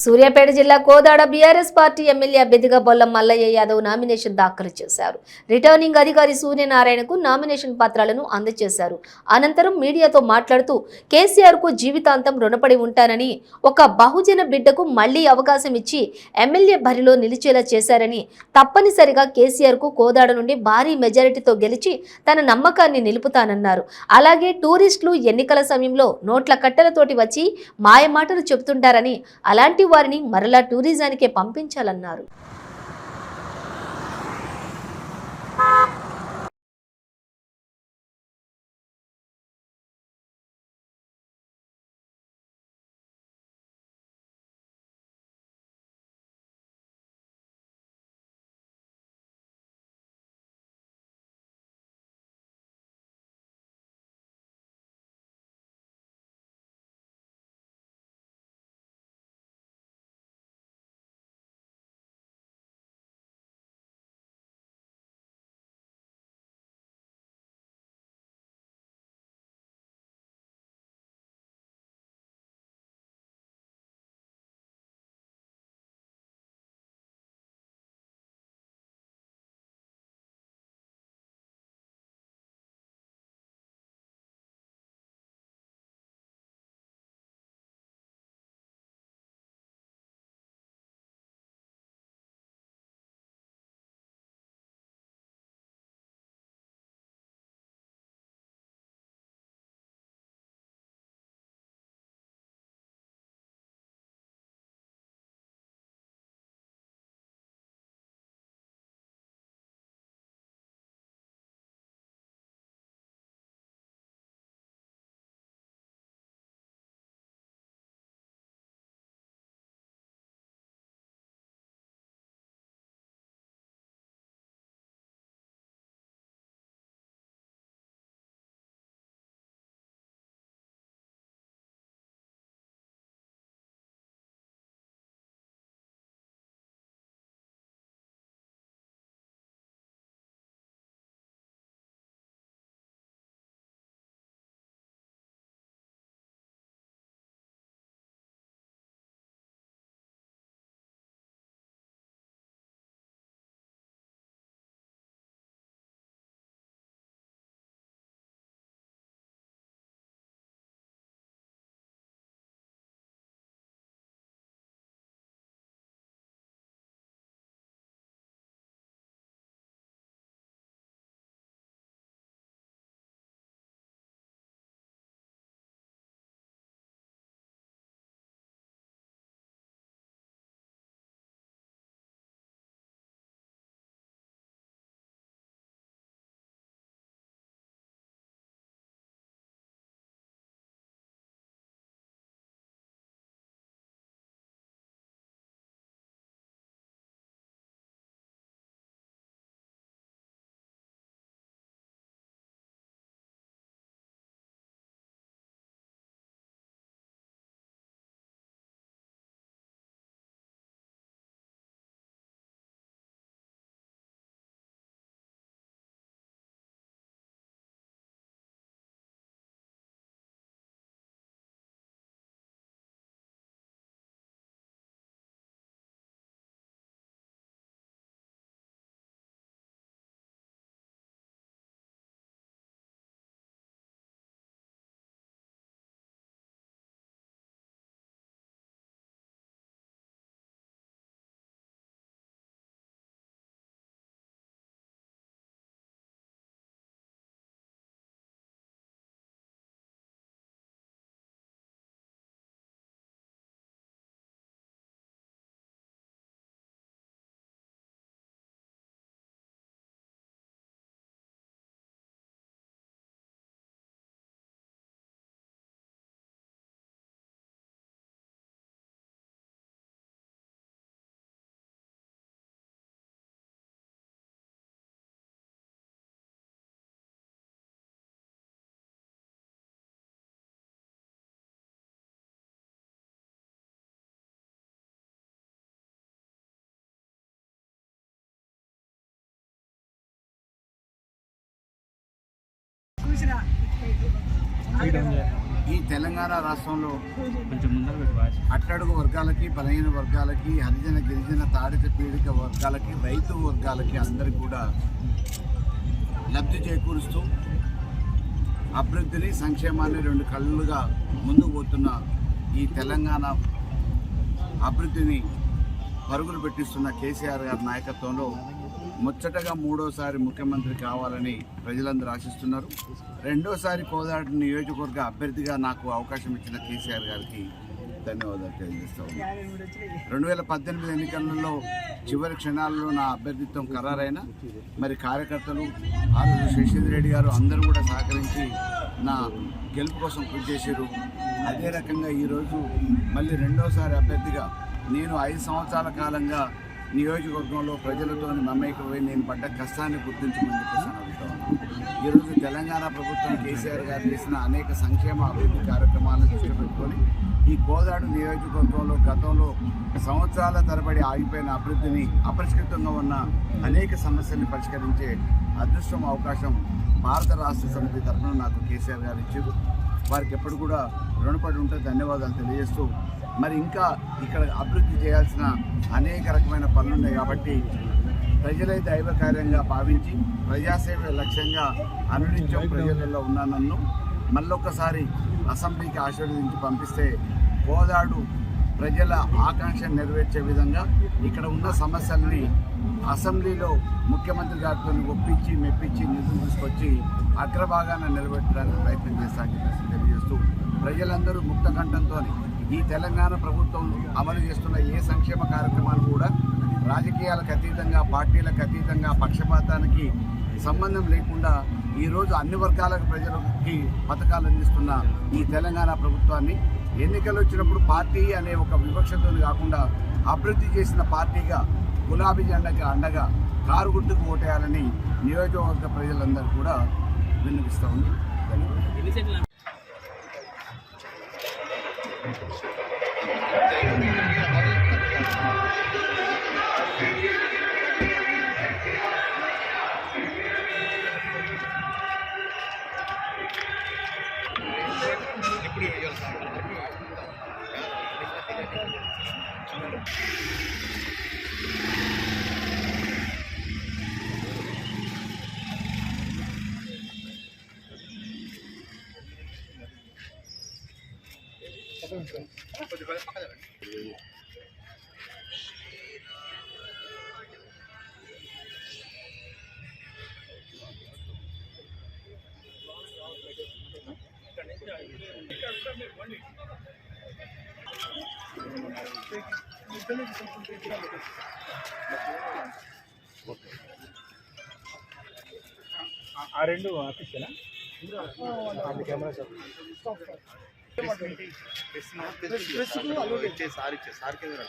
సూర్యాపేట జిల్లా Kodad BRS party MLA అభ్యర్థిగా Bollam Mallayya Yadav nomination దాఖలు చేశారు. రిటర్నింగ్ అధికారి సూర్యనారాయణకు నామినేషన్ పత్రాలను అందజేశారు. అనంతరం మీడియాతో మాట్లాడుతూ కేసీఆర్ కు జీవితాంతం రుణపడి ఉంటానని, ఒక బహుజన బిడ్డకు మళ్లీ అవకాశం ఇచ్చి ఎమ్మెల్యే బరిలో నిలిచేలా చేశారని, తప్పనిసరిగా కేసీఆర్ కు కోదాడ నుండి భారీ మెజారిటీతో గెలిచి తన నమ్మకాన్ని నిలుపుతానన్నారు. అలాగే టూరిస్టులు ఎన్నికల సమయంలో నోట్ల కట్టెలతోటి వచ్చి మాయమాటలు చెబుతుంటారని, అలాంటి వారిని మరలా టూరిజానికే పంపించాలన్నారు. చూసినా ఈ తెలంగాణ రాష్ట్రంలో అట్టడుగు వర్గాలకి, బలహీన వర్గాలకి, హరిజన గిరిజన తాడిత పీడిత వర్గాలకి, రైతు వర్గాలకి అందరికీ కూడా లబ్ధి చేకూరుస్తూ అభివృద్ధిని, సంక్షేమాన్ని రెండు కళ్ళుగా ముందుకు పోతున్న ఈ తెలంగాణ అభివృద్ధిని పరుగులు పెట్టిస్తున్న కేసీఆర్ గారి నాయకత్వంలో ముచ్చటగా మూడోసారి ముఖ్యమంత్రి కావాలని ప్రజలందరూ ఆశిస్తున్నారు. రెండోసారి కోదాడ నియోజకవర్గ అభ్యర్థిగా నాకు అవకాశం ఇచ్చిన కేసీఆర్ గారికి ధన్యవాదాలు తెలియజేస్తా ఉన్నాను. 2018 ఎన్నికలలో చివరి క్షణాలలో నా అభ్యర్థిత్వం ఖరారైన మరి కార్యకర్తలు ఆరు శశిధర్ రెడ్డి గారు అందరూ కూడా సహకరించి నా గెలుపు కోసం కృషి చేశారు. అదే రకంగా ఈరోజు మళ్ళీ రెండోసారి అభ్యర్థిగా నేను 5 సంవత్సరాల కాలంగా నియోజకవర్గంలో ప్రజలతో మమేకమై నేను పడ్డ కష్టాన్ని గుర్తించమని చెప్పేసి అడుగుతా ఉన్నాను. ఈరోజు తెలంగాణ ప్రభుత్వం కేసీఆర్ గారు చేసిన అనేక సంక్షేమ అభివృద్ధి కార్యక్రమాలను దృష్టి పెట్టుకొని ఈ కోదాడు నియోజకవర్గంలో గతంలో సంవత్సరాల తరబడి ఆగిపోయిన అభివృద్ధిని, అపరిష్కృతంగా ఉన్న అనేక సమస్యల్ని పరిష్కరించే అదృష్టం, అవకాశం భారత రాష్ట్ర సమితి తరఫున నాకు కేసీఆర్ గారు ఇచ్చారు. వారికి ఎప్పుడు కూడా రుణపడి ఉంటే ధన్యవాదాలు తెలియజేస్తూ, మరి ఇంకా ఇక్కడ అభివృద్ధి చేయాల్సిన అనేక రకమైన పనులు ఉన్నాయి కాబట్టి ప్రజలే దైవ కార్యంగా భావించి ప్రజాసేవ లక్ష్యంగా అనునిత్యం ప్రజలలో ఉన్న నన్ను మళ్ళొక్కసారి అసెంబ్లీకి ఆశీర్వదించి పంపిస్తే కోదాడు ప్రజల ఆకాంక్ష నెరవేర్చే విధంగా ఇక్కడ ఉన్న సమస్యల్ని అసెంబ్లీలో ముఖ్యమంత్రి గారితో ఒప్పించి మెప్పించి నిధులు తీసుకొచ్చి అగ్రభాగాన నిలబెట్టడానికి ప్రయత్నం చేస్తానని చెప్పేసి తెలియజేస్తూ, ప్రజలందరూ ముక్త కంఠంతో ఈ తెలంగాణ ప్రభుత్వం అమలు చేస్తున్న ఏ సంక్షేమ కార్యక్రమాలు కూడా రాజకీయాలకు అతీతంగా, పార్టీలకు అతీతంగా, పక్షపాతానికి సంబంధం లేకుండా ఈరోజు అన్ని వర్గాలకు ప్రజలకి పథకాలు అందిస్తున్న ఈ తెలంగాణ ప్రభుత్వాన్ని ఎన్నికలు వచ్చినప్పుడు పార్టీ అనే ఒక వివక్షతో కాకుండా అభివృద్ధి చేసిన పార్టీగా గులాబీ జెండాకి అండగా కారు గుర్తుకు ఓటేయాలని నియోజకవర్గ ప్రజలందరూ కూడా విన్నవిస్తూ ఉంది. ధన్యవాదాలు. ఆ రెండు ఆఫీసేనా కెమెరా సార్ సార్ కెమెరా